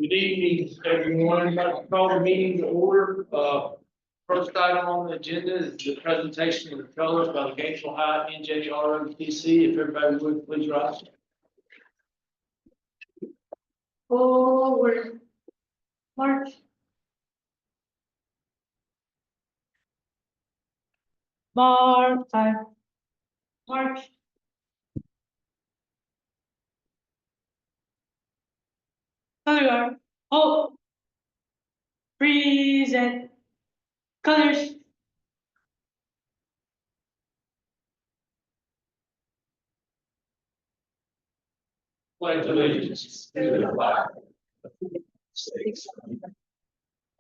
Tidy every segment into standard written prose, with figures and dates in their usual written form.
Good evening, everyone. I'd like to call the meeting to order. First item on the agenda is the presentation of the colors by the Gainesville High NJROTC. If everybody would please rise. Forward. March. March. March. Color guard. Hold. Present. Colors. Pledge allegiance to the flag of the United States of America,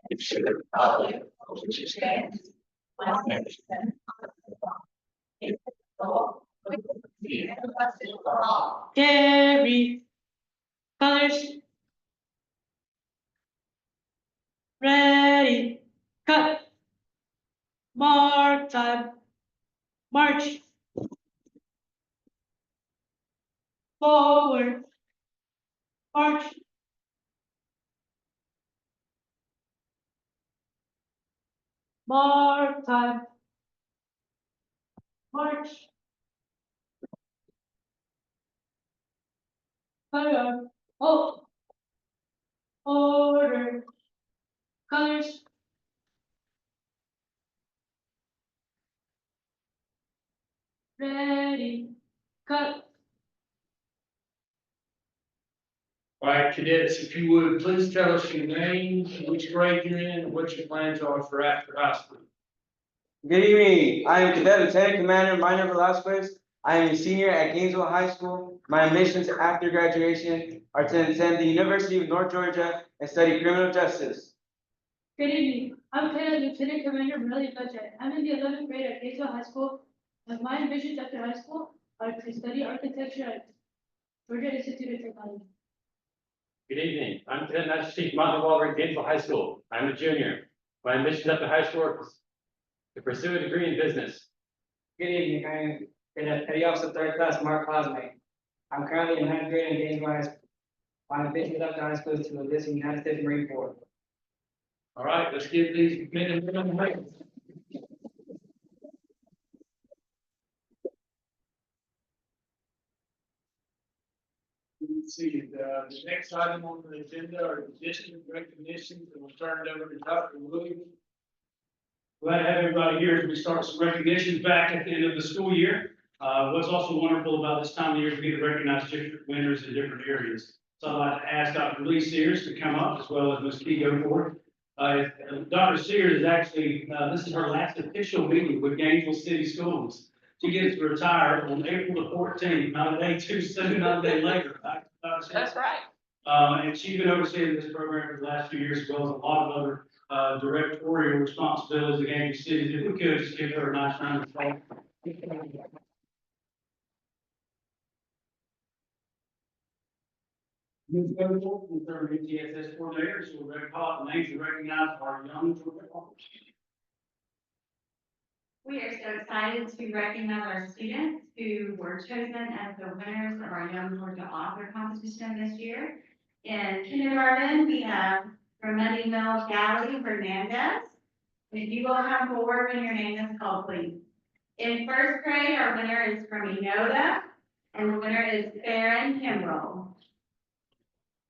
and to the republic for which it stands, one nation, Carry. Colors. Ready. Cut. Mark time. March. Forward. March. Mark time. March. Color. Oh. Order. Colors. Ready. Cut. All right, cadets, if you would, please tell us your name, which grade you're in, and what your plans are for after high school. Good evening. I am Cadet Lieutenant Commander Minor Velasquez. I am a senior at Gainesville High School. My ambitions after graduation are to attend the University of North Georgia and study criminal justice. Good evening. I'm Cadet Lieutenant Commander Merle Budget. I'm in the 11th grade at Gainesville High School. And my ambitions after high school are to study architecture at Georgia Institute of Technology. Good evening. I'm Cadet Master Chief Martin Walker at Gainesville High School. I'm a junior. My ambitions after high school is to pursue a degree in business. Good evening. I am Cadet Petty Officer Third Class Mark Cosme. I'm currently in 9th grade in Gainesville High School. My ambitions after high school is to enlist in the United States Marine Corps. All right, let's give these men and women a hand. Let's see, the next item on the agenda are the district recognitions, and we'll turn it over to Dr. Williams. Glad to have everybody here as we start some recognitions back at the end of the school year. What's also wonderful about this time of year is we get to recognize district winners in different areas. So I'd like to ask Dr. Lee Sears to come up, as well as Ms. Kego Ford. Dr. Sears is actually, this is her last official meeting with Gainesville City Schools. She gets to retire on April the 14th, not a day too soon, not a day later. Right, Dr. Sears? That's right. And she's been overseeing this program for the last few years, as well as a lot of other directorial responsibilities at Gainesville City. If we could just give her a nice round of applause. Ms. Gilmore, who's our NTSS coordinator, so we're going to call out the names to recognize our young Georgia Farmers. We are so excited to recognize our students who were chosen as the winners of our Young Georgia Author Competition this year. In kindergarten, we have Rametti Mills Galley Hernandez. If you will come forward when your name is called, please. In first grade, our winner is from Enoda, and the winner is Farron Kimbrell.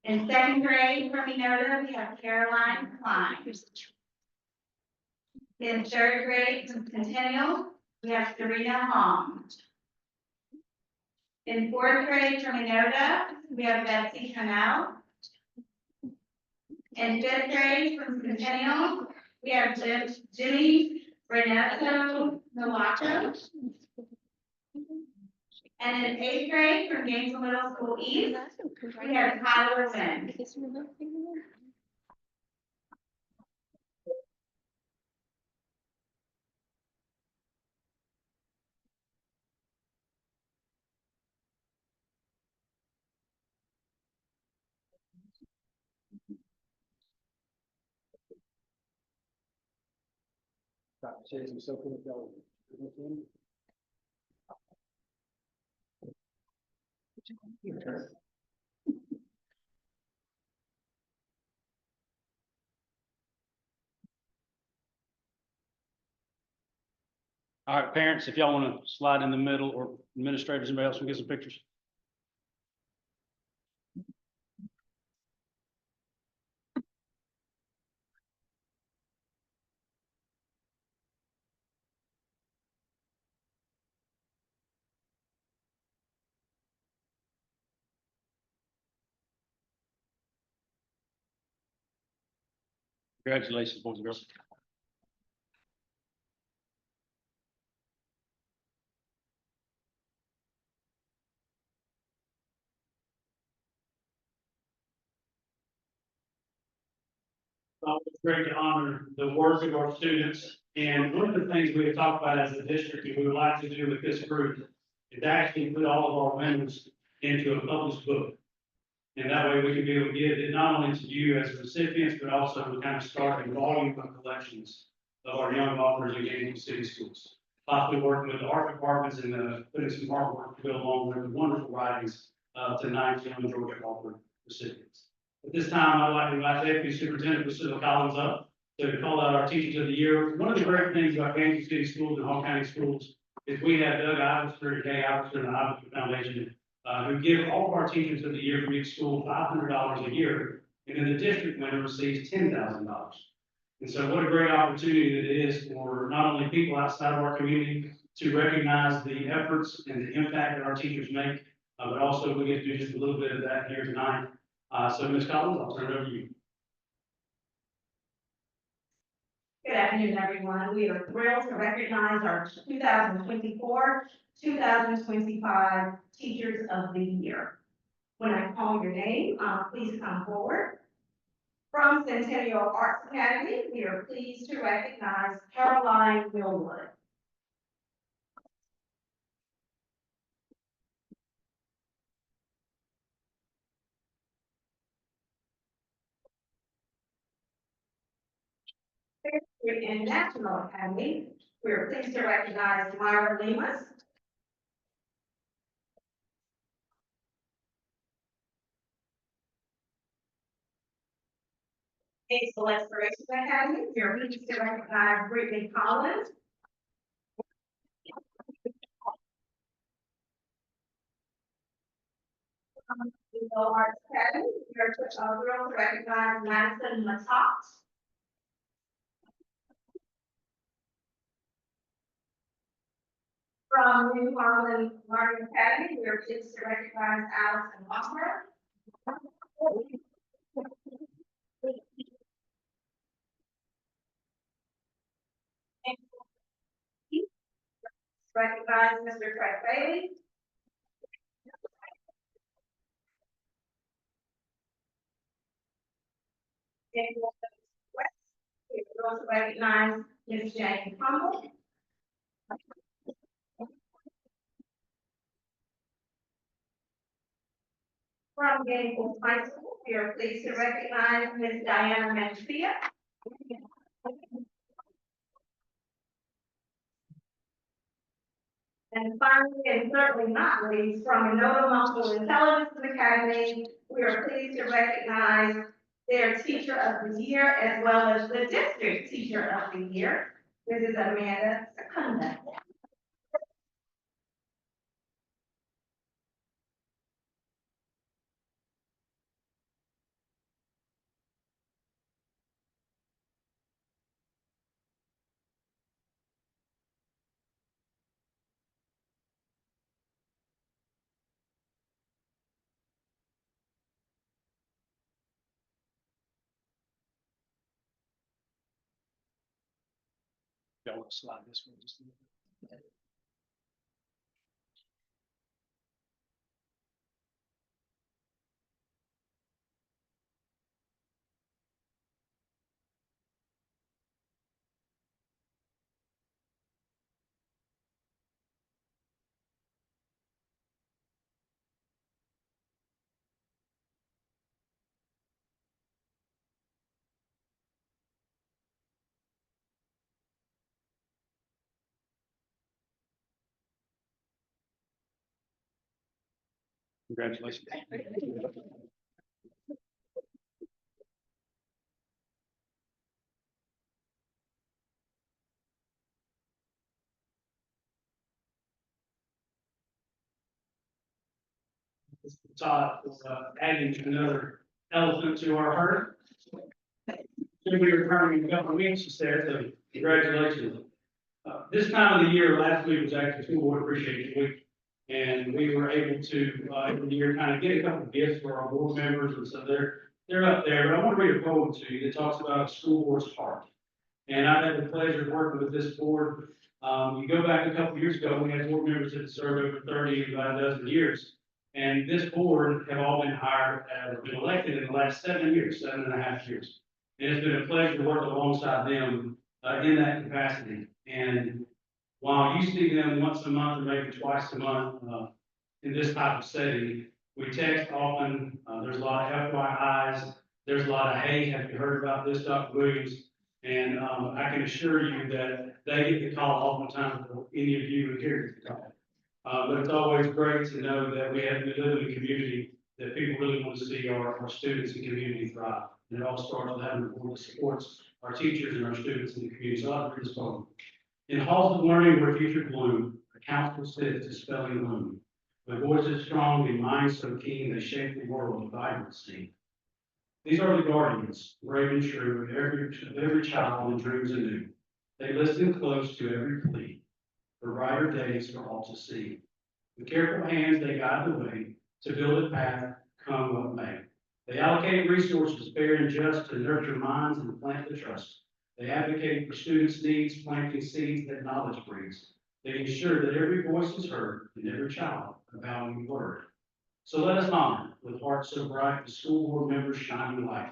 In second grade, from Enoda, we have Caroline Klein. In third grade, from Centennial, we have Serena Hong. In fourth grade, from Enoda, we have Betsy Cannell. In fifth grade, from Centennial, we have Jimmy Renato Nolato. And in eighth grade, from Gainesville Middle School East, we have Tyler Wynn. Dr. Sears, I'm so cool to go. All right, parents, if y'all want to slide in the middle, or administrators, anybody else want to get some pictures? Congratulations, boys and girls. It's great to honor the work of our students. And one of the things we have talked about as a district, and we would like to do with this group, is actually put all of our winners into a published book. And that way we can be able to give it not only to you as recipients, but also to kind of start a volume of collections of our young authors in Gainesville City Schools. Possibly working with the art departments and putting some artwork to go along with the wonderful writings of tonight's young Georgia author recipients. At this time, I'd like to invite Deputy Superintendent Priscilla Collins up to call out our Teachers of the Year. One of the great things about Gainesville City Schools and Hall County Schools is we have Doug Iverson, Kay Iverson, and the Iverson Foundation, who give all of our Teachers of the Year from each school $500 a year, and then the district winner receives $10,000. And so what a great opportunity it is for not only people outside of our community to recognize the efforts and the impact that our teachers make, but also we get to do just a little bit of that here tonight. So Ms. Collins, I'll turn it over to you. Good afternoon, everyone. We are thrilled to recognize our 2024, 2025 Teachers of the Year. When I call your name, please come forward. From Centennial Arts Academy, we are pleased to recognize Caroline Millwood. In National Academy, we are pleased to recognize Myra Lemus. Gainesville Exploration Academy, we are pleased to recognize Brittany Collins. Gainesville Arts Academy, we are thrilled to recognize Madison Matot. From New Harlan Learning Academy, we are pleased to recognize Allison Walker. Recognize Mr. Craig Bailey. We also recognize Ms. Jane Humble. From Gainesville High School, we are pleased to recognize Ms. Diana Manchia. And finally, and certainly not least, from Nova Multiple Intelligence Academy, we are pleased to recognize their Teacher of the Year as well as the District Teacher of the Year, Mrs. Amanda Secunda. Y'all want to slide this one just a little bit. Congratulations. Todd, adding another elephant to our herd. She'll be returning in a couple of weeks, she said, so congratulations. This time of the year, last week was actually School Board Appreciation Week. And we were able to, every year, kind of get a couple of gifts for our board members, and so they're up there. But I want to read a poem to you that talks about a school board's heart. And I've had the pleasure of working with this board. You go back a couple of years ago, we had board members that served over 30, about a dozen years. And this board have all been hired, been elected in the last 7 years, 7.5 years. And it's been a pleasure to work alongside them in that capacity. And while you see them once a month or maybe twice a month in this type of setting, we text often. There's a lot of FYIs. There's a lot of, hey, have you heard about this, Dr. Williams? And I can assure you that they get the call oftentimes before any of you here get the call. But it's always great to know that we live in a community that people really want to see our students and community thrive. And it all starts with having a board that supports our teachers and our students in the community. So I'll read this poem. In halls of learning where future bloom, a council sits dispelling gloom. With voices strong and minds so keen, they shape the world of vibrancy. These are the guardians, brave and true, of every child and dreams anew. They listen close to every plea, for brighter days for all to see. With careful hands they guide the way, to build a path, come what may. They allocate resources fair and just to nurture minds and plant the trust. They advocate for students' needs, planting seeds that knowledge brings. They ensure that every voice is heard and every child a valued word. So let us honor, with hearts so bright, the school board members' shining light.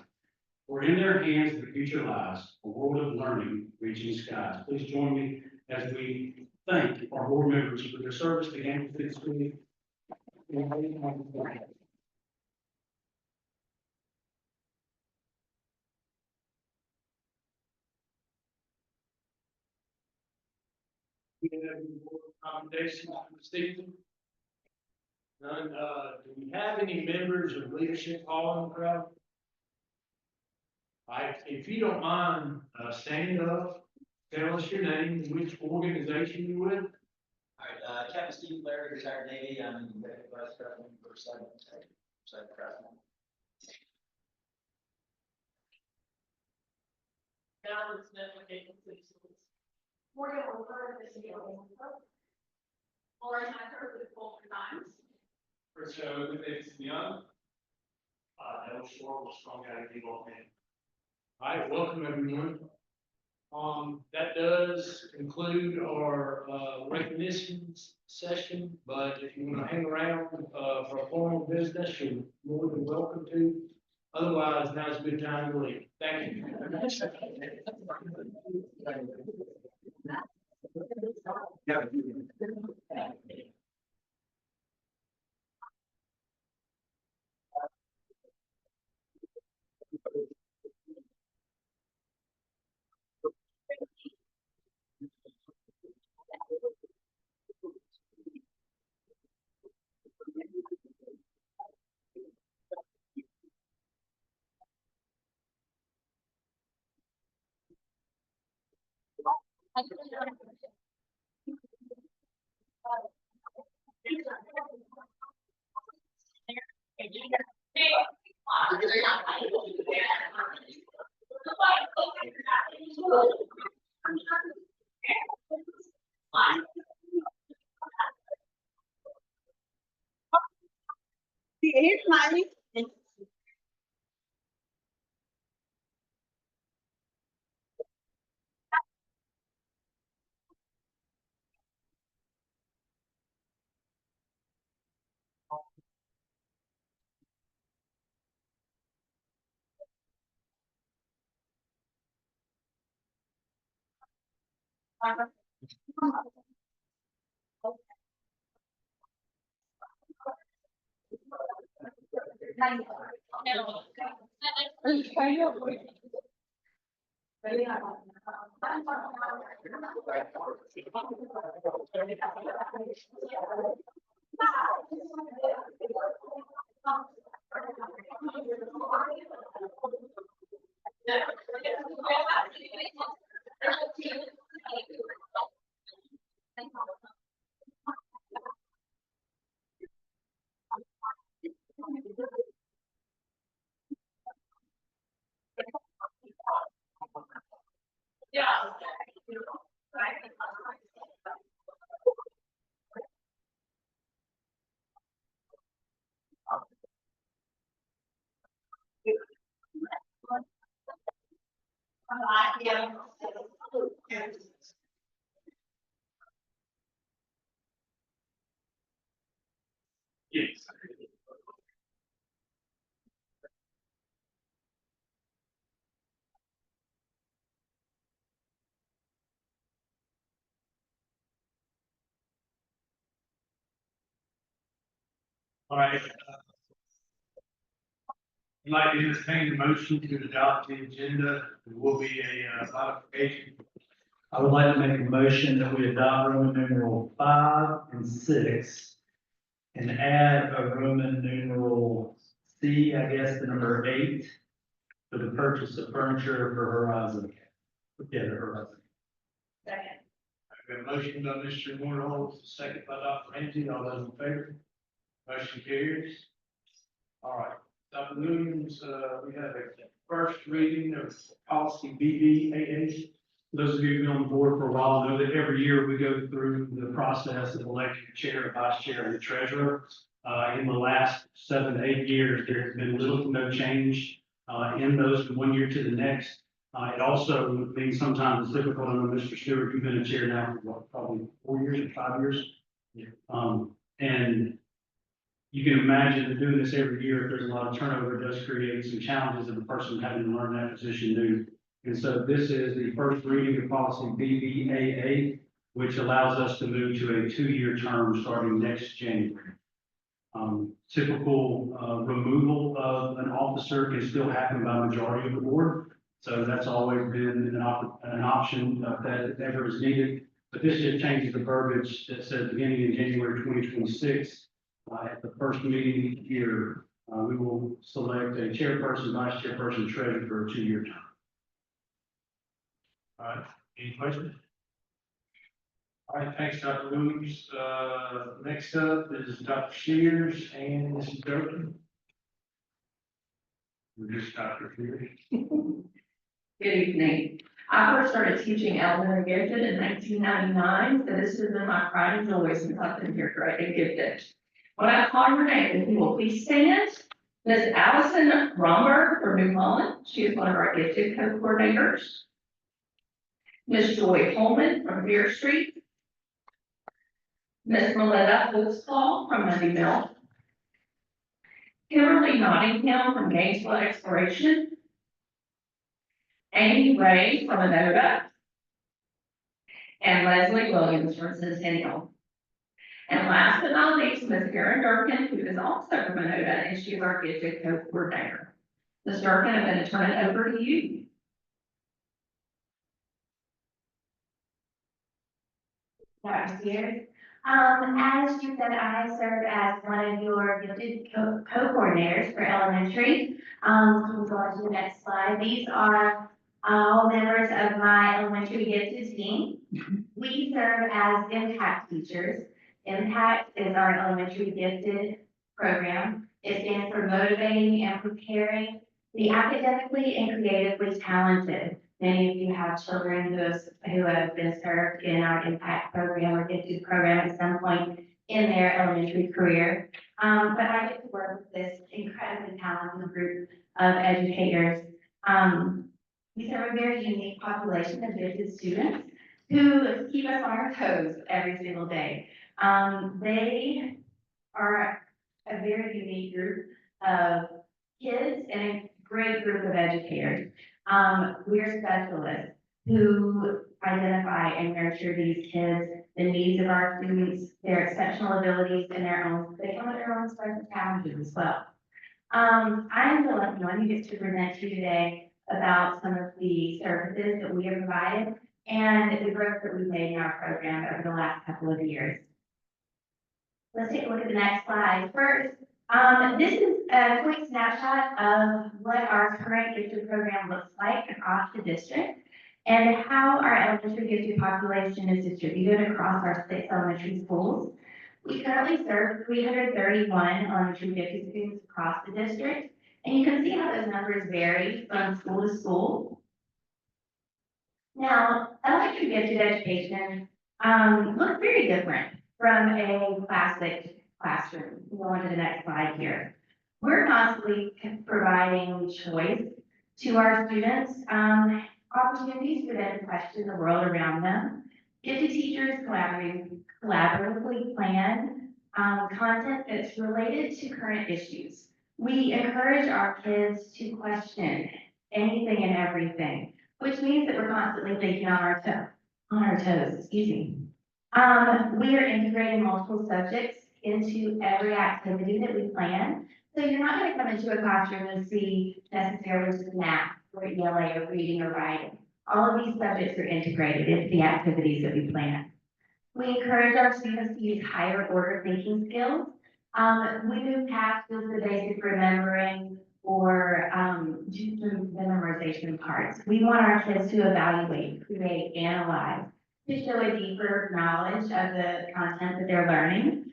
For in their hands the future lies, a world of learning reaching skies. Please join me as we thank our board members for their service to Gainesville School. We have any more commendations for Stephen? None. Do we have any members of leadership hall in the crowd? All right, if you don't mind, standing up, tell us your name, and which organization you're with. All right, Captain Steve Blair, retired Navy, I'm the executive vice president for Cyber Craftsman. Balance Networking Solutions. Morgan Wilbur, the CEO. Lauren Hacker with Fulton Times. Chris, with Davidson Young. Al Shore with Strong Guy All right, welcome everyone. That does conclude our recognition session, but if you want to hang around for a formal business, you're more than welcome to. Otherwise, now's a good time to leave. Thank you. Here's mine. All right. I'd like to entertain the motion to adopt the agenda. There will be a modification. I would like to make a motion that we adopt Roman numeral 5 and 6 and add a Roman numeral C, I guess, the number 8 for the purchase of furniture for Horizon. Yeah, the Horizon. Second. I have a motion by Mr. Moore, second by Dr. Ramsey. All those in favor? Motion carries. All right, Dr. Williams, we have a first reading of policy BBAA. Those of you who've been on the board for a while know that every year we go through the process of electing the chair, vice chair, and the treasurer. In the last 7 to 8 years, there's been little to no change in those from one year to the next. It also means sometimes it's difficult. I know Mr. Stewart, you've been a chair now for what, probably 4 years or 5 years? And you can imagine that doing this every year, if there's a lot of turnover, it does create some challenges of the person having to learn that position new. And so this is the first reading of policy BBAA, which allows us to move to a 2-year term starting next January. Typical removal of an officer can still happen by majority of the board. So that's always been an option that ever is needed. But this just changes the verbiage that says beginning in January 2026. At the first meeting each year, we will select a chairperson, vice chairperson, treasurer for a 2-year term. All right, any questions? All right, thanks, Dr. Williams. Next up is Dr. Shears and Mrs. Durkin. We're just Dr. Shears. Good evening. I first started teaching elementary gifted in 1999, so this has been my pride and joy since I've been here grading gifted. When I call your name, if you will please stand. Miss Allison Romberg from New Holland, she is one of our gifted co-coordinators. Miss Joy Holman from Beer Street. Miss Melinda Holtzclaw from Monday Mill. Kimberly Nottingham from Gainesville Exploration. Amy Ray from Anoda, and Leslie Williams from Centennial. And last but not least, Ms. Karen Durkin, who is also from Anoda, and she is our gifted co-coordinator. Ms. Durkin, I'm going to turn it over to you. Dr. Sears. As you said, I serve as one of your gifted co-coordinators for elementary. We'll go on to the next slide. These are all members of my elementary gifted team. We serve as impact teachers. Impact is our elementary gifted program. It stands for motivating and preparing the academically and creatively talented. Many of you have children who have been served in our impact program or gifted program at some point in their elementary career. But I get to work with this incredibly talented group of educators. We serve a very unique population of gifted students who keep us on our toes every single day. They are a very unique group of kids and a great group of educators. We're specialists who identify and nurture these kids, the needs of our students, their exceptional abilities, and they come with their own special challenges as well. I'm the lucky one who gets to present to you today about some of the services that we have provided and the growth that we've made in our program over the last couple of years. Let's take a look at the next slide. First, this is a quick snapshot of what our current gifted program looks like across the district and how our elementary gifted population is distributed across our 6 elementary schools. We currently serve 331 elementary gifted students across the district, and you can see how those numbers vary from school to school. Now, elementary gifted education looks very different from a classic classroom. We'll go on to the next slide here. We're constantly providing choice to our students, opportunities for them to question the world around them. Gifted teachers collaboratively plan content that's related to current issues. We encourage our kids to question anything and everything, which means that we're constantly thinking on our toes, excuse me. We are integrating multiple subjects into every activity that we plan. So you're not gonna come into a classroom and see necessarily just math or ELA or reading or writing. All of these subjects are integrated into the activities that we plan. We encourage our students to use higher order thinking skills. We move past just the basic remembering or just the memorization parts. We want our kids to evaluate, create, analyze, to show a deeper knowledge of the content that they're learning.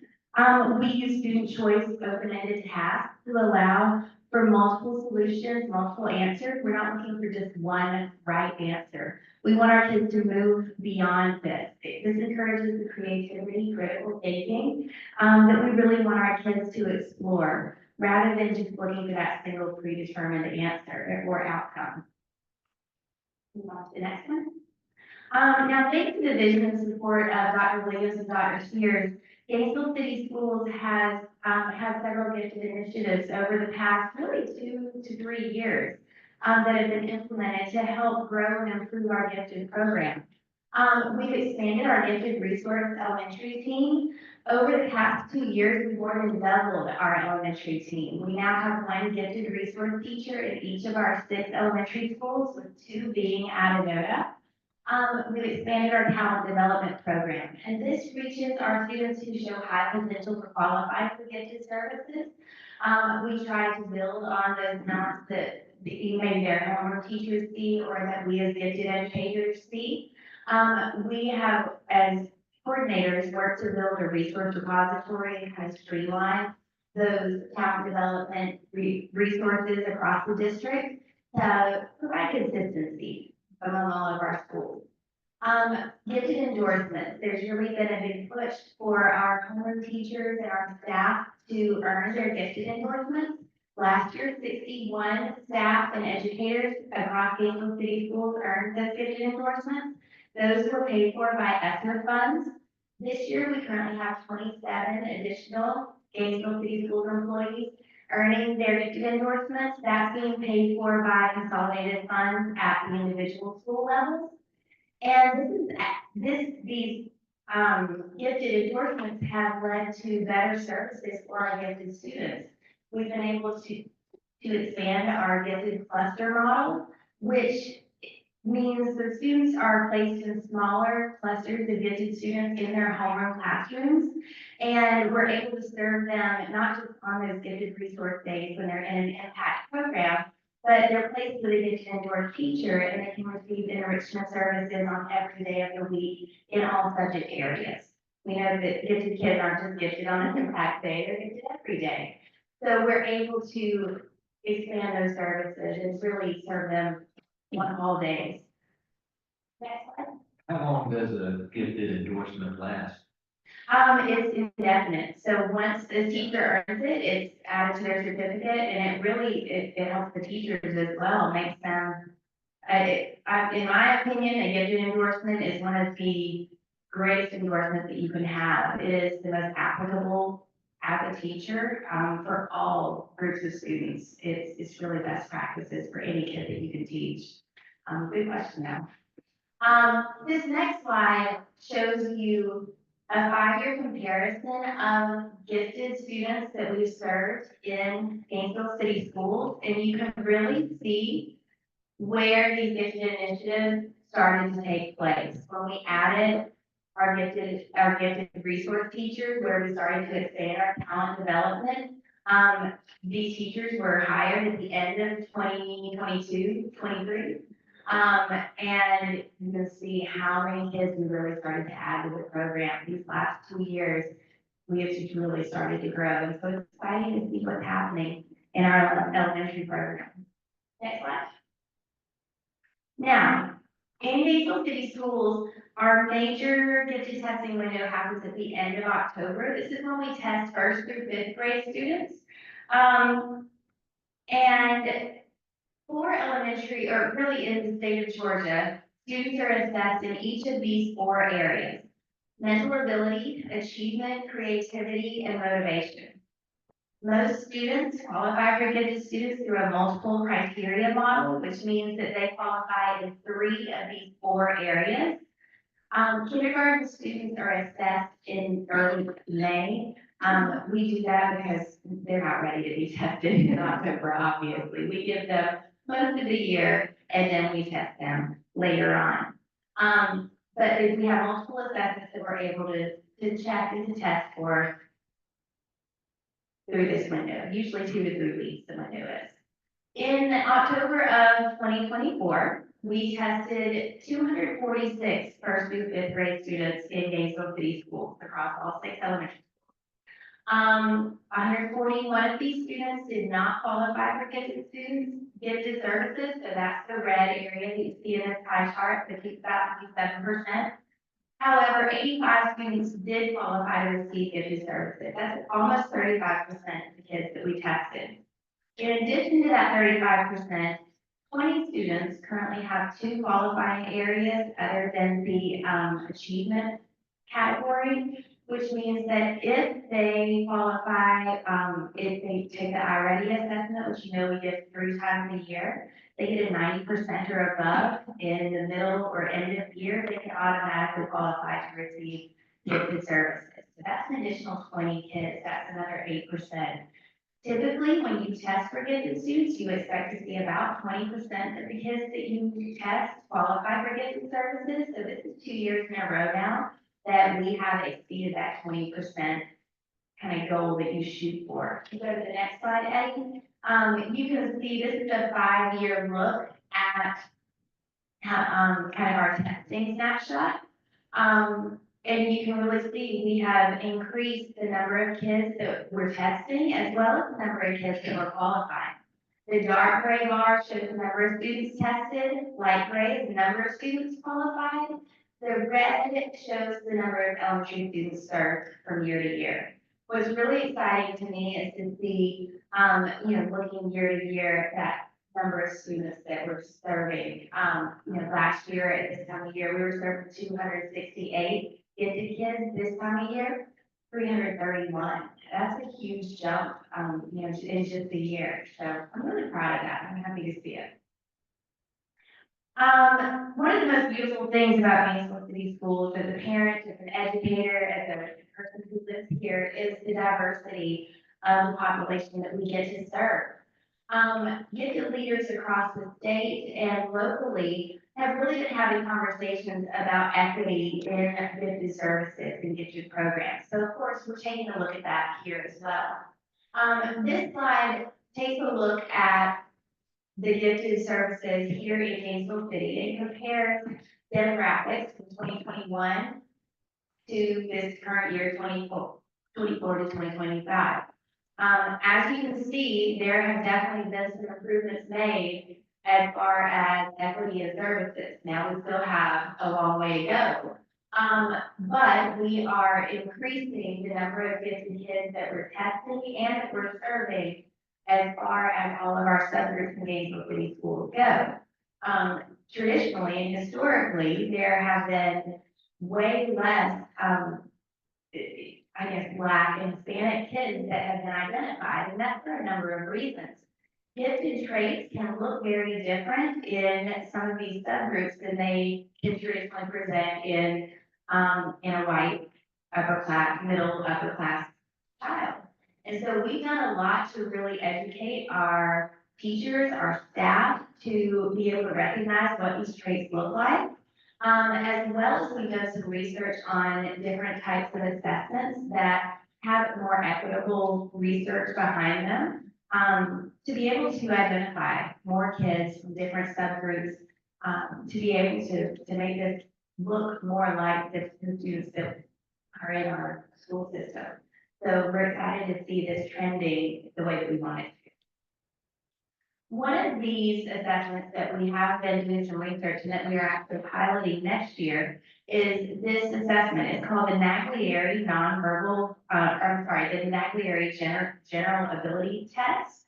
We use student choice open-ended tasks to allow for multiple solutions, multiple answers. We're not looking for just one right answer. We want our kids to move beyond this. This encourages the creativity, critical thinking, that we really want our kids to explore, rather than just looking for that single predetermined answer or outcome. Move on to the next one. Now, thanks to the vision and support of Dr. Williams and Dr. Spears, Gainesville City Schools has several gifted initiatives over the past really 2 to 3 years that have been implemented to help grow and improve our gifted program. We've expanded our gifted resource elementary team. Over the past 2 years, we've more than doubled our elementary team. We now have 1 gifted resource teacher in each of our 6 elementary schools, with 2 being at Adota. We've expanded our talent development program, and this reaches our students who show high potential to qualify for gifted services. We try to build on those talents that maybe their homeroom teachers see or that we as gifted educators see. We have, as coordinators, worked to build a resource repository and kind of streamline those talent development resources across the district to provide consistency among all of our schools. Gifted endorsements. There's really been a big push for our homeroom teachers and our staff to earn their gifted endorsements. Last year, 61 staff and educators across Gainesville City Schools earned those gifted endorsements. Those were paid for by ESSER funds. This year, we currently have 27 additional Gainesville City Schools employees earning their gifted endorsements. That's being paid for by consolidated funds at the individual school levels. And these gifted endorsements have led to better services for our gifted students. We've been able to expand our gifted cluster model, which means the students are placed in smaller clusters of gifted students in their homeroom classrooms. And we're able to serve them not just on those gifted resource days when they're in an impact program, but they're placed with a gifted indoor teacher and they can receive enrichment services on every day of the week in all subject areas. We know that gifted kids aren't just gifted on an impact day, they're gifted every day. So we're able to expand those services and really serve them on all days. Next slide. How long does a gifted endorsement last? It's indefinite. So once the teacher earns it, it's added to their certificate, and it helps the teachers as well. Makes them, in my opinion, a gifted endorsement is one of the greatest endorsements that you can have. It is the most applicable as a teacher for all groups of students. It's really best practices for any kid that you can teach. Good question now. This next slide shows you a 5-year comparison of gifted students that we've served in Gainesville City Schools, and you can really see where these gifted initiatives started to take place. When we added our gifted resource teachers, where we started to expand our talent development, these teachers were hired at the end of 2022, 23. And you can see how many kids we really started to add to the program. These last 2 years, we have just really started to grow. And so it's exciting to see what's happening in our elementary program. Next slide. Now, in Gainesville City Schools, our major gifted testing window happens at the end of October. This is when we test 1st through 5th grade students. And for elementary, or really in the state of Georgia, students are assessed in each of these 4 areas: mental ability, achievement, creativity, and motivation. Most students qualify for gifted students through a multiple criteria model, which means that they qualify in 3 of these 4 areas. Kindergarten students are assessed in early May We do that because they're not ready to be tested in October, obviously. We give them most of the year and then we test them later on. But we have multiple assessments that we're able to check and to test for through this window, usually 2 to 3 weeks, the window is. In October of 2024, we tested 246 first through fifth grade students in Gainesville City Schools across all 6 elementary schools. 141 of these students did not qualify for gifted services, so that's the red area that you see in this pie chart, that keeps about 57%. However, 85 students did qualify to receive gifted services. That's almost 35% of the kids that we tested. In addition to that 35%, 20 students currently have 2 qualifying areas other than the achievement category, which means that if they qualify, if they take the iReady assessment, which we give 3 times a year, they get a 90% or above in the middle or end of the year, they can automatically qualify to receive gifted services. So that's an additional 20 kids, that's another 8%. Typically, when you test for gifted students, you expect to see about 20% of the kids that you test qualify for gifted services. So this is 2 years in a row now that we have exceeded that 20% kind of goal that you shoot for. Go to the next slide, Eddie. You can see this is a 5-year look at kind of our testing snapshot. And you can really see we have increased the number of kids that we're testing as well as the number of kids that we're qualifying. The dark gray bar shows the number of students tested, light gray is the number of students qualified. The red shows the number of elementary students served from year to year. What's really exciting to me is to see, looking year to year, that number of students that we're serving. Last year at this time of year, we were serving 268 gifted kids. This time of year, 331. That's a huge jump, in just a year. So I'm really proud of that. I'm happy to see it. One of the most beautiful things about Gainesville City Schools as a parent, as an educator, as a person who lives here is the diversity of the population that we get to serve. Gifted leaders across the state and locally have really been having conversations about equity in gifted services and gifted programs. So of course, we're taking a look at that here as well. This slide takes a look at the gifted services here in Gainesville City and compares demographics from 2021 to this current year, 24 to 2025. As you can see, there have definitely been some improvements made as far as equity of services. Now, we still have a long way to go. But we are increasing the number of gifted kids that we're testing and that we're serving as far as all of our subgroups in Gainesville City Schools go. Traditionally and historically, there have been way less, Black and Hispanic kids that have been identified, and that's for a number of reasons. Gifted traits can look very different in some of these subgroups than they can traditionally present in a white upper class, middle upper class child. And so we've done a lot to really educate our teachers, our staff, to be able to recognize what these traits look like. As well as we've done some research on different types of assessments that have more equitable research behind them, to be able to identify more kids from different subgroups, to be able to make this look more like the students that are in our school system. So we're excited to see this trending the way that we want it to. One of these assessments that we have been doing some research and that we are actually piloting next year is this assessment. It's called the Naglieri the Naglieri General Ability Test.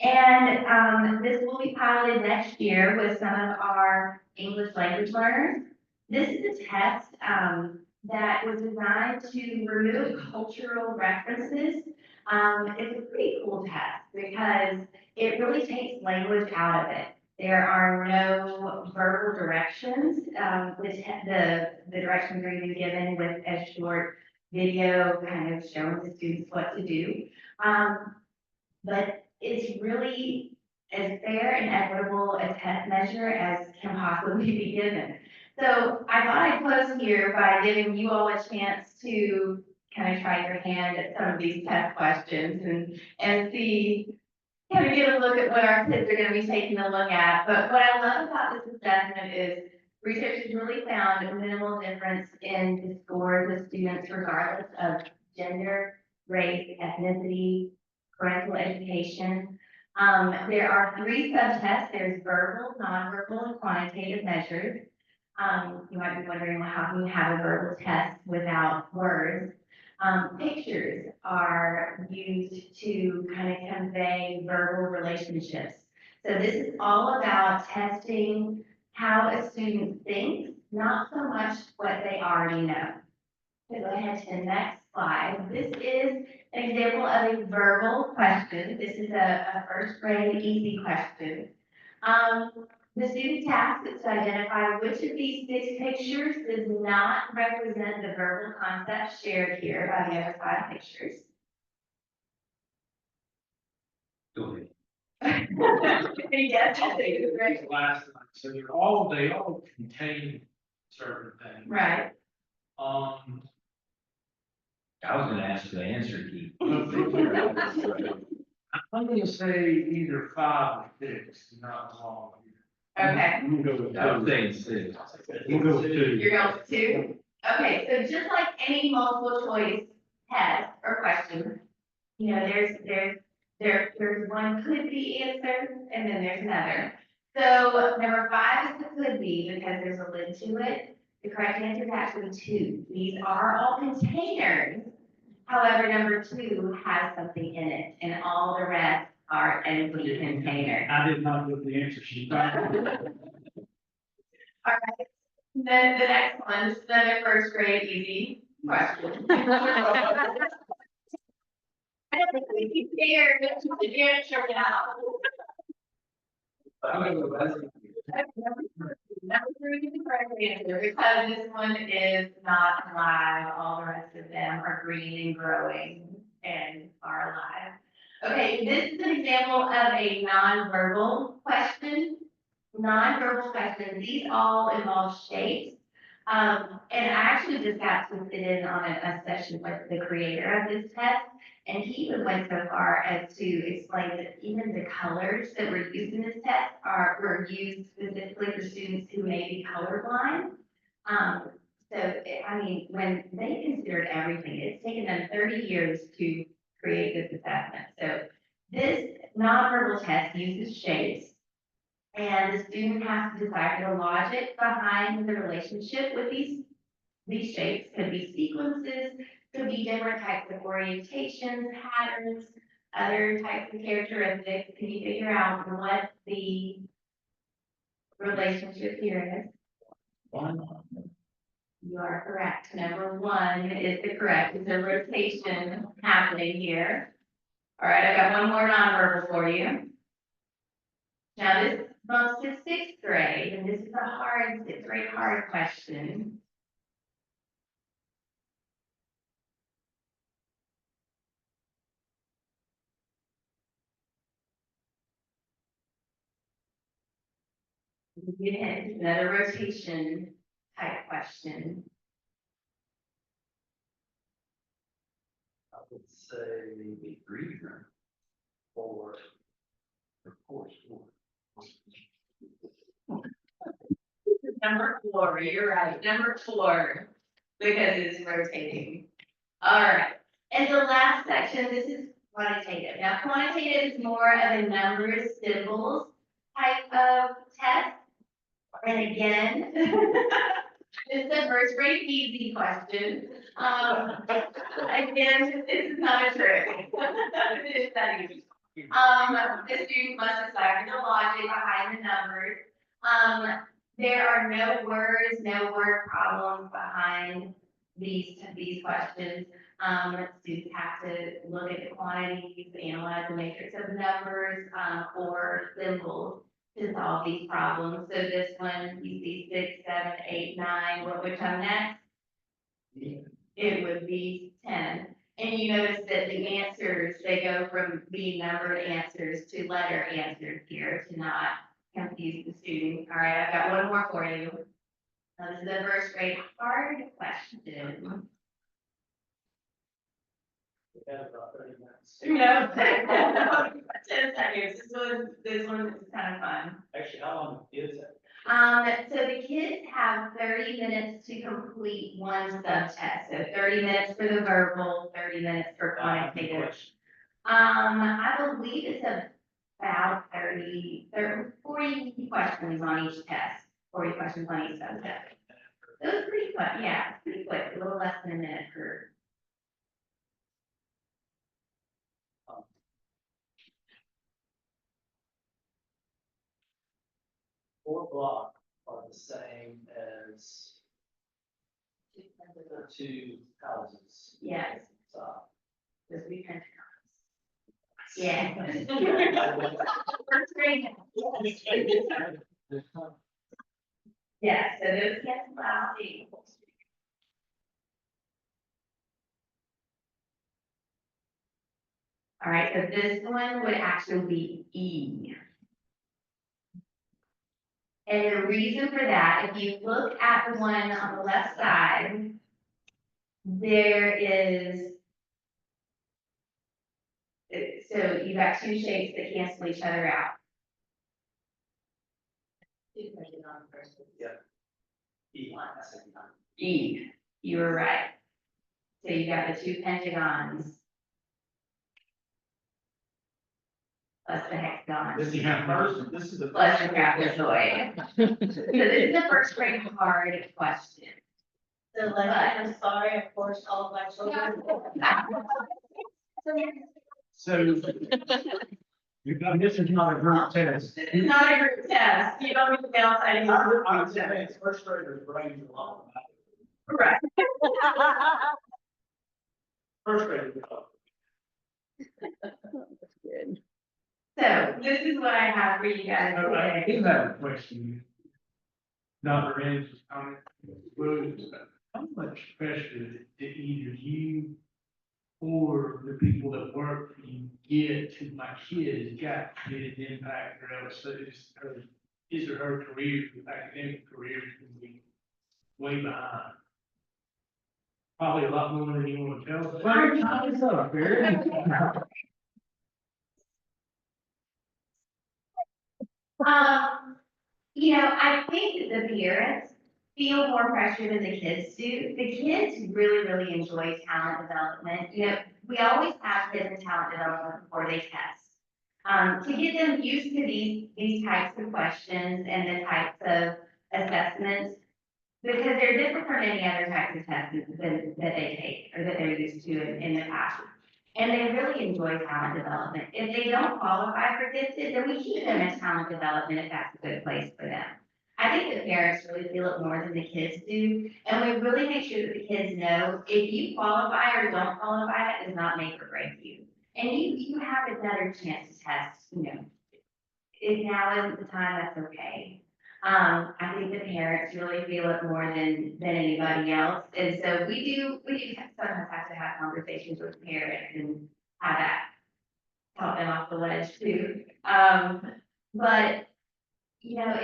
And this will be piloted next year with some of our English language learners. This is a test that was designed to remove cultural references. It's a pretty cool test because it really takes language out of it. There are no verbal directions. The directions are even given with as short video kind of showing the students what to do. But it's really as fair and equitable a test measure as can possibly be given. So I thought I'd close here by giving you all a chance to kind of try your hand at some of these test questions and see, kind of get a look at what our kids are gonna be taking a look at. But what I love about this assessment is research has really found a minimal difference in the scores of students regardless of gender, race, ethnicity, parental education. There are 3 subtests. There's verbal, nonverbal, and quantitative measures. You might be wondering, well, how can you have a verbal test without words? Pictures are used to kind of convey verbal relationships. So this is all about testing how a student thinks, not so much what they already know. So go ahead to the next slide. This is an example of a verbal question. This is a first grade easy question. The student task is to identify which of these 6 pictures does not represent the verbal concept shared here by the other 5 pictures. Yes, I think it's great. Last night, so they all contain certain things. Right. I was gonna ask the answer key. I'm gonna say either 5 or 6, not long. Okay. I'm gonna go with I was 2. saying 6. We'll go with 2. You're going with 2? Okay, so just like any multiple choice test or question, you know, there's one could be answer and then there's another. So number 5 is the could be because there's a lid to it. The correct answer is actually 2. These are all containers. However, number 2 has something in it and all the rest are empty containers. I did not get the answer sheet. All right, then the next one, this is another first grade easy question. I don't think we can hear, it's just a answer now. Number 3 is the correct answer because this one is not alive. All the rest of them are green and growing and are alive. Okay, this is an example of a nonverbal question. Nonverbal questions, these all involve shapes. And I actually just got to sit in on a session with the creator of this test, and he even went so far as to explain that even the colors that were used in this test were used specifically for students who may be colorblind. I mean, when they considered everything, it's taken them 30 years to create this assessment. So this nonverbal test uses shapes. And the student has to decipher the logic behind the relationship with these shapes. Could be sequences, could be different types of orientations, patterns, other types of characteristics. Can you figure out what the relationship here is? You are correct. Number 1 is the correct. It's a rotation happening here. All right, I got one more nonverbal for you. Now this belongs to 6th grade, and this is a hard 6th grade hard question. Again, another rotation type question. I would say maybe 3 or 4. Number 4, you're right, number 4, because it's rotating. All right, and the last section, this is quantitative. Now, quantitative is more of a numbers, symbols type of test. And again, this is a first grade easy question. Again, this is not a trick. It's that easy. The student must decipher the logic behind the numbers. There are no words, no word problems behind these questions. Students have to look at the quantities, analyze the matrix of numbers, or symbols to solve these problems. So this one, you see 6, 7, 8, 9, what would come next? it would be 10. And you notice that the answers, they go from being numbered answers to letter answers here to not confuse the student. All right, I've got one more for you. This is a first grade hard question. We have about 30 minutes. No. 10 seconds. This one is kind of fun. Actually, how long is it? So the kids have 30 minutes to complete one sub-test. So 30 minutes for the verbal, 30 minutes for quantitative. I believe it's about 40 questions on each test, 40 questions on each sub-test. So it's pretty quick, yeah, it's pretty quick, a little less than a minute per. 4 blocks are the same as the 2 houses. Yes, So. because we can. Yeah. First grade. Yeah, so those kids, wow. All right, so this one would actually be E. And the reason for that, if you look at the one on the left side, there is, so you've got 2 shapes that cancel each other out. Yeah. I said none. E, you were right. So you got the 2 pentagons. Plus the hexagon. This is the Plus the trapezoid. So this is the first grade hard question. So like, I'm sorry, of course, all of my children. So. This is not a group test. This is not a group test. You don't need to be outside of your group. I'm saying it's first graders' brains a lot. Right. First graders. So this is what I have for you guys I today. do have a question. Dr. Ramsey's comment was, how much pressure did either you or the people that work for you get to my kids got to get an impact, or else his or her career, academic career, can be way behind? Probably a lot more than you want to tell us. But time is up, Barry. You know, I think that the parents feel more pressure than the kids do. The kids really, really enjoy talent development. You know, we always have kids in talent development before they test. To get them used to these types of questions and the types of assessments, because they're different from any other types of tests that they take or that they're used to in the past. And they really enjoy talent development. If they don't qualify for gifted, then we keep them in talent development if that's a good place for them. I think the parents really feel it more than the kids do. And we really make sure that the kids know if you qualify or don't qualify, that does not make or break you. And you have another chance to test, you know. If now isn't the time, that's okay. I think the parents really feel it more than anybody else. And so we do sometimes have to have conversations with parents and how that help them off the ledge too. But, you know,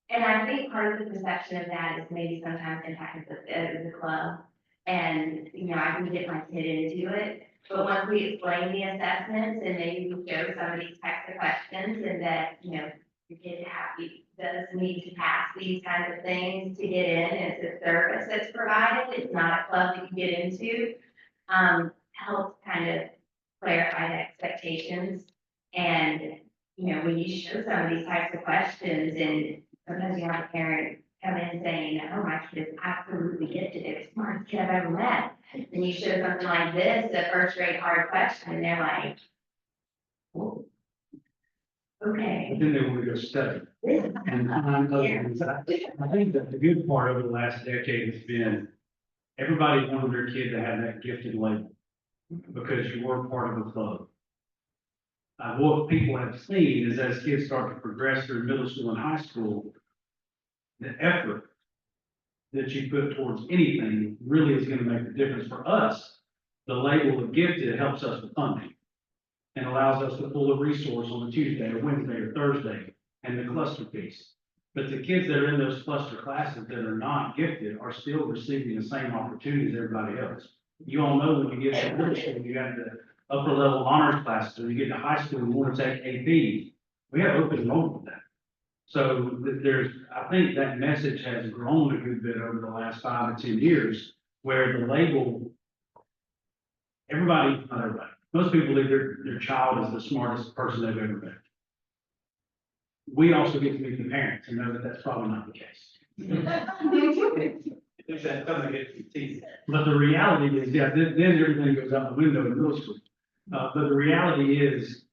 and I think part of the perception of that is maybe sometimes impacted the club. And, you know, I can get my kid into it. But once we explain the assessments and maybe we show some of these types of questions and that, you know, your kid does need to pass these kinds of things to get in. It's a service that's provided. It's not a club that you get into. Helps kind of clarify the expectations. And, you know, when you show some of these types of questions and sometimes you have a parent come in saying, oh, my kid is absolutely gifted. They're the smartest kid I've ever met. And you show something like this, a first grade hard question, and they're like, oh, okay. But then they want to go study. And I think that the good part over the last decade has been, everybody wanted their kid to have that gifted label, because you were part of a club. What people have seen is as kids start to progress through middle school and high school, the effort that you put towards anything really is gonna make the difference for us. The label of gifted helps us with funding and allows us to pull a resource on a Tuesday or Wednesday or Thursday and the cluster piece. But the kids that are in those cluster classes that are not gifted are still receiving the same opportunities as everybody else. You all know when you get to middle school, you got the upper level honors classes, or you get to high school and you want to take AP. We have open enrollment with that. So I think that message has grown a good bit over the last 5 to 10 years, where the label, not everybody, most people believe their child is the smartest person they've ever met. We also get to meet the parents and know that that's probably not the case. But the reality is, yeah, then everything goes out the window in middle school. But the reality is,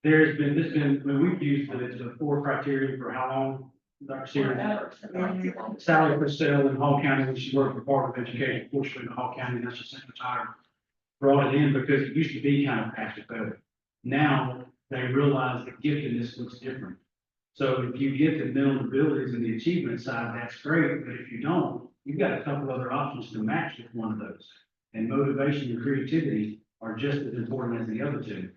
I mean, we've used the 4 criteria for how long, Dr. Sears. Sally Purcell in Hall County, when she worked for Department of Education, fortunately in Hall County, that's just retired, brought it in because it used to be kind of passive. Now, they realize that giftedness looks different. So if you get the mental abilities and the achievement side, that's great, but if you don't, you've got a couple other options to match with one of those. And motivation and creativity are just as important as the other two.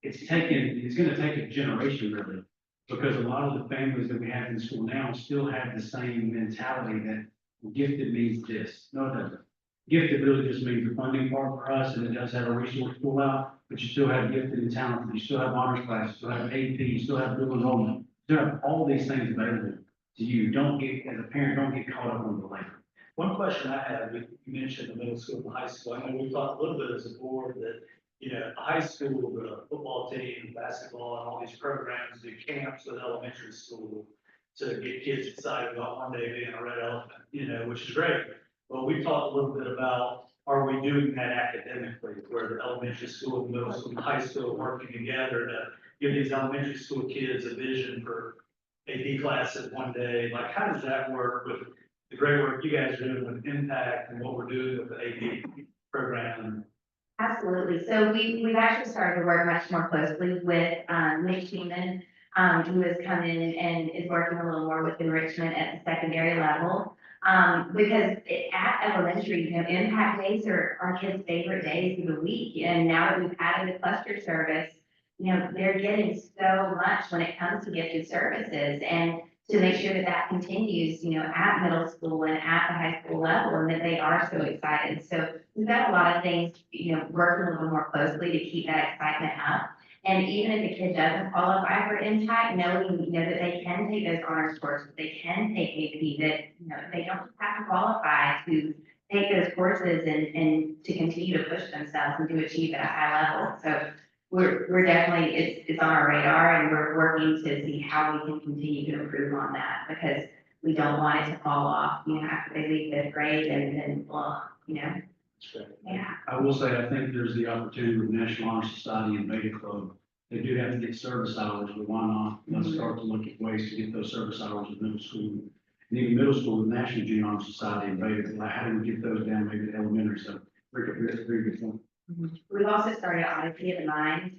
It's gonna take a generation really, because a lot of the families that we have in school now still have the same mentality that gifted means this. No, it doesn't. Gifted really just means the funding part for us, and it does have a resource pool out, but you still have gifted and talented, you still have honors classes, you still have AP, you still have dual enrollment. You have all these things available to you. As a parent, don't get caught up on the labor. One question I have, you mentioned the middle school and high school. I know we talked a little bit as a board that, high school, the football team, basketball, and all these programs do camps with elementary school to get kids excited about one day being a red elephant, which is great. But we talked a little bit about, are we doing that academically, where the elementary school, middle school, and high school are working together to give these elementary school kids a vision for AP classes one day? Like, how does that work with the great work you guys are doing with Impact and what we're doing with the AP program? Absolutely. So we've actually started to work much more closely with Nick Keenan, who has come in and is working a little more with enrichment at the secondary level. Because at elementary, impact days are our kids' favorite days of the week. And now that we've added a cluster service, they're getting so much when it comes to gifted services. And to make sure that that continues, at middle school and at the high school level, and that they are so excited. So we've got a lot of things, working a little more closely to keep that excitement up. And even if the kid doesn't qualify for impact, knowing, that they can take those honors courses, they can take AP, that, they don't have to qualify to take those courses and to continue to push themselves and to achieve at a high level. So we're definitely, it's on our radar, and we're working to see how we can continue to improve on that, because we don't want it to fall off, after they leave 5th grade and then, yeah. I will say, I think there's the opportunity with National Honor Society and Beta Club. They do have to get service hours, but why not? Let's start to look at ways to get those service hours in middle school. And even middle school with National Junior Honor Society and Beta, like, how do we get those down maybe to elementary? So very good point. We've also started Odyssey at the Mines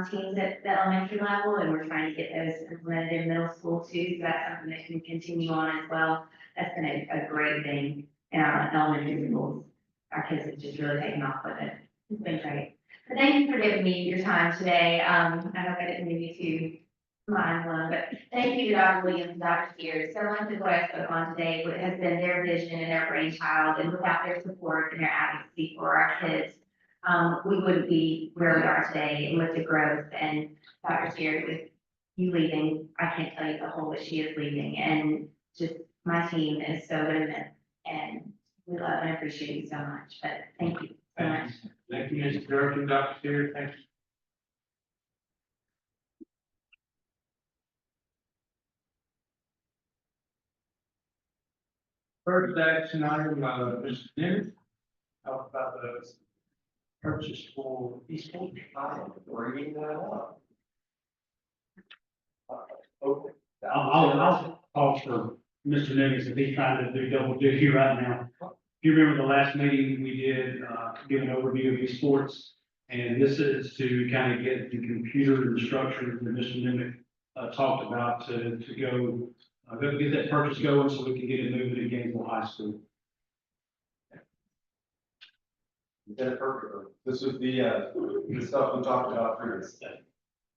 teams at the elementary level, and we're trying to get those implemented in middle school too. So that's something that can continue on as well. That's been a great thing in our elementary schools. Our kids have just really taken off with it. It's been great. But thank you for giving me your time today. I hope I didn't leave you too mind blown, but thank you to Dr. Williams and Dr. Sears. So much of what I spoke on today has been their vision and their brainchild, and without their support and their advocacy for our kids, we wouldn't be where we are today and with the growth. And Dr. Sears, with you leaving, I can't tell you the hole that she is leaving. And just my team is so intimate, and we love and appreciate you so much. But thank you so much. Thank you, Mr. Director, Dr. Sears. Thank you. First action item, Mr. Dennis, talk about the purchase for East Point. Bringing that up. Okay. I'll talk for Mr. Nimitz if he's trying to do double duty right now. If you remember the last meeting we did, give an overview of esports, and this is to kind of get the computer and structure that Mr. Nimitz talked about to go Go get that purchase going so we can get it moving to Gainesville High School. You got it perfect. This was the stuff we talked about previously.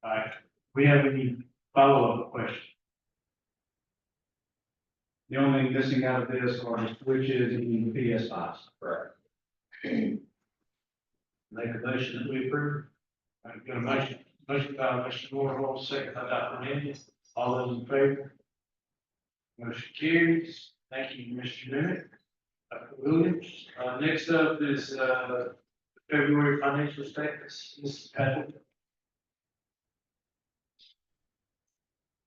All right, we have any follow-up questions? The only thing missing out of this are the switches and the PS5s. Correct. Make a motion that we approve. I've got a motion by Mr. Moore, second by Dr. Hernandez. All those in favor? Motion carries. Thank you, Mr. Bennett. Dr. Williams. Next up is, February financial statements. Mrs. Patrick.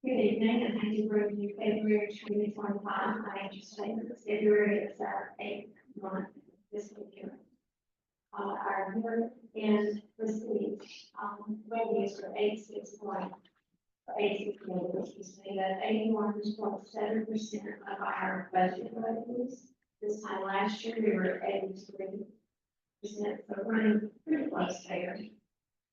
Good evening, and thank you for reviewing February 2025 financial statements. February is our 8th month fiscal year. Our year-end receipts, revenues for 86 million, which is made at 81.7% of our budget revenues. This time last year, we were at 83%, so running pretty close there.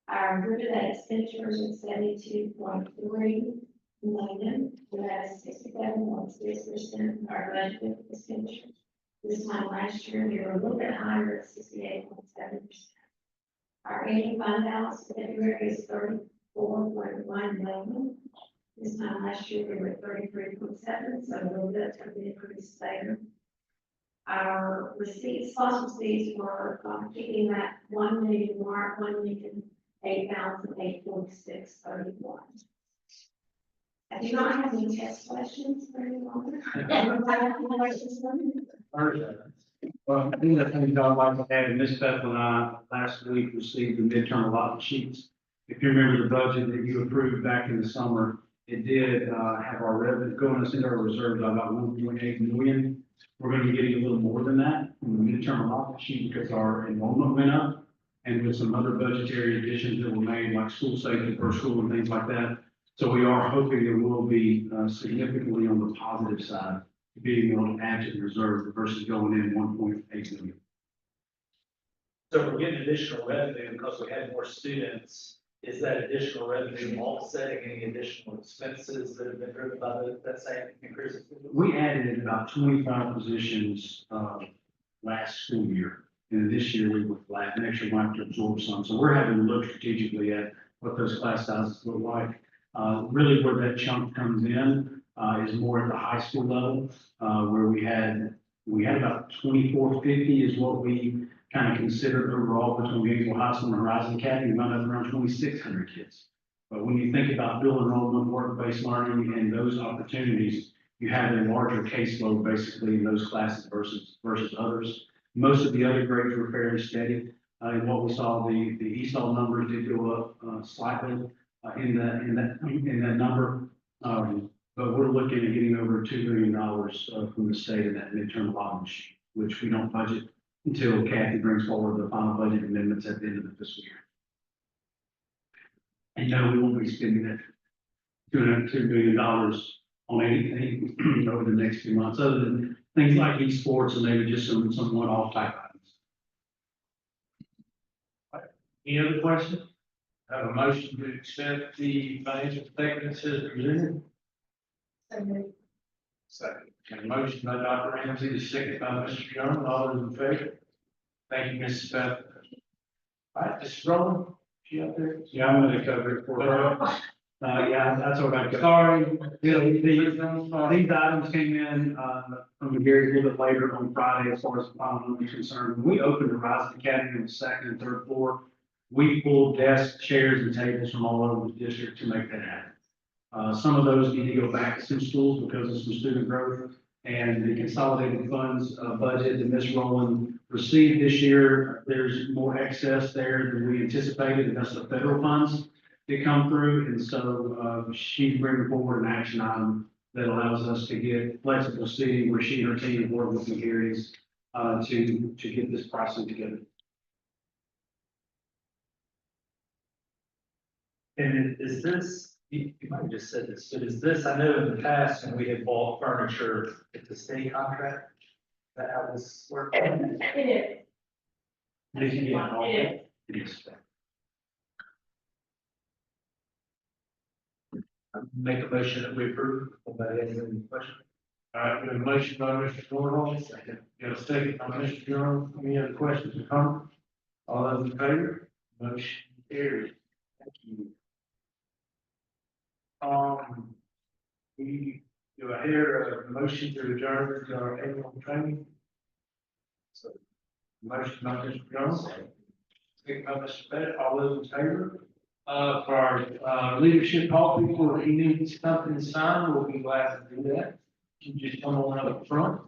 Our year-to-date expenditures are 72.3 million, and that is 67.6% of our budget expenditures. This time last year, we were a little bit higher at 68.7%. Our ending fund balance for February is 34.1 million. This time last year, we were at 33.7, so a little bit of an increase there. Our receipts, false receipts were keeping that 1 million mark, 1,008,846.31. I do not have any test questions for any longer. Everybody have any questions for me? Well, one of the things I'd like to add, Ms. Beth and I last week received the midterm allotment sheets. If you remember the budget that you approved back in the summer, it did have our revenue going us into our reserves by about 1.8 million. We're going to be getting a little more than that from the midterm allotment sheet because our enrollment went up, and with some other budgetary additions that were made, like school safety per school and things like that. So we are hoping it will be significantly on the positive side, being able to add to the reserve versus going in 1.8 million. So we're getting additional revenue because we had more students. Is that additional revenue offsetting any additional expenses that have been driven by that same increase? We added about 25 positions last school year, and this year we were flat. Next year we might have to absorb some. So we're having to look strategically at what those class sizes look like. Really where that chunk comes in is more at the high school level, where we had about 2450 is what we kind of considered overall between Gainesville High School and Horizon Academy. We wound up around 2,600 kids. But when you think about dual enrollment, work-based learning, and those opportunities, you have a larger caseload basically in those classes versus others. Most of the other grades were fairly steady. And what we saw, the ESOL numbers did go up slightly in that number. But we're looking at getting over $2 million from the state in that midterm allotment sheet, which we don't budget until Kathy brings forward the final budget amendments at the end of the fiscal year. And no, we won't be spending that $2 million on anything over the next few months, other than things like esports and maybe just some one-off type items. Any other questions? I have a motion to accept the financial statements as presented. Second. And a motion by Dr. Ramsey, the second by Mr. Young. All those in favor? Thank you, Mrs. Beth. All right, Mrs. Rowland, she up there? Yeah, I'm gonna cover it for her. Yeah, that's all right. Sorry. These items came in, from Gary a little bit later on Friday as far as the final number is concerned. When we opened Horizon Academy on the second and third floor, we pulled desks, chairs, and tables from all over the district to make that happen. Some of those need to go back to some schools because of some student growth, and the consolidated funds budget that Ms. Rowland received this year, there's more excess there than we anticipated, and that's the federal funds that come through. And so she's bringing forward an action item that allows us to get flexible seating where she and her team work with the areas to get this pricing together. And is this, you might have just said this, but is this, I know in the past when we had bought furniture, it's a state contract? Is that how this works? It is. It is. It is. Make a motion that we approve. Anybody has any questions? All right, we have a motion by Mr. Thornhill, second. We have a second by Mr. Jones. Any other questions or comments? All those in favor? Motion carries. Thank you. We do I hear a motion to adjourn to our annual training? So, motion by Mr. Jones. Second by Mr. Pettit. All those in favor? For our leadership hall people, if you need something signed, we'll be glad to do that. You can just come on up front.